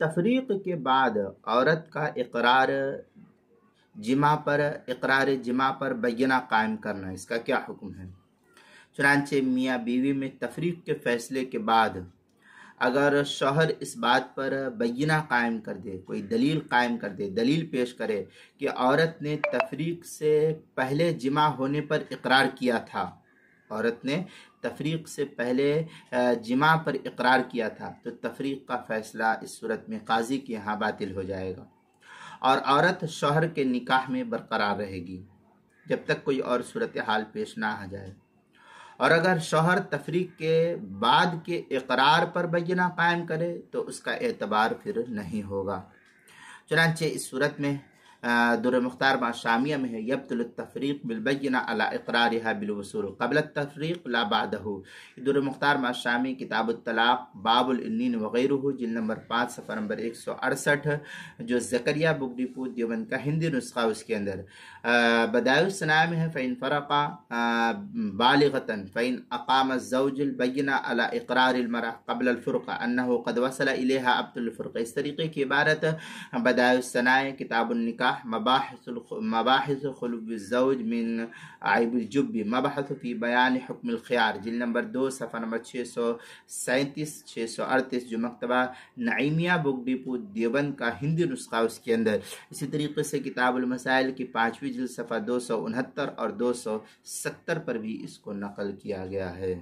تفریق کے بعد عورت کا اقرار جماع پر بینہ قائم کرنا، اس کا کیا حکم ہے؟ چنانچہ میاں بیوی میں تفریق کے فیصلے کے بعد اگر شوہر اس بات پر بینہ قائم کر دے، کوئی دلیل قائم کر دے، دلیل پیش کرے کہ عورت نے تفریق سے پہلے جماع ہونے پر اقرار کیا تھا، عورت نے تفریق سے پہلے جماع پر اقرار کیا تھا، تو تفریق کا فیصلہ اس صورت میں قاضی کے ہاں باطل ہو جائے گا اور عورت شوہر کے نکاح میں برقرار رہے گی جب تک کوئی اور صورتحال پیش نہ آ جائے۔ اور اگر شوہر تفریق کے بعد کے اقرار پر بینہ قائم کرے تو اس کا اعتبار پھر نہیں ہوگا۔ چنانچہ اس صورت میں در مختار مع شامیہ میں ہے یبطل التفریق بالبینہ علی اقرارها بالوصول قبل التفریق لا بعدہ۔ در مختار مع شامی کتاب الطلاق باب العنین وغیرہ جلد نمبر 5 صفحہ نمبر 168، جو زکریا بک ڈپو دیوبند کا ہندی نسخہ، اس کے اندر بدائع الصناعہ میں ہے فإن فرق بالغة فإن أقام الزوج البینہ علی اقرار المرأة قبل الفرقہ انه قد وصل الیها ابطل الفرقہ۔ اس طریقے کی عبارت بدائع الصناعہ کتاب النکاح مباحث خلو الزوج من عیب الجب مبحث فی بیان حکم الخیار جلد نمبر 2 صفحہ نمبر 637 638، جو مکتبہ نعیمیہ بک ڈپو دیوبند کا ہندی نسخہ، اس کے اندر اسی طریقے سے کتاب المسائل کی 5ویں جلد صفحہ 269 اور 270 پر بھی اس کو نقل کیا گیا ہے۔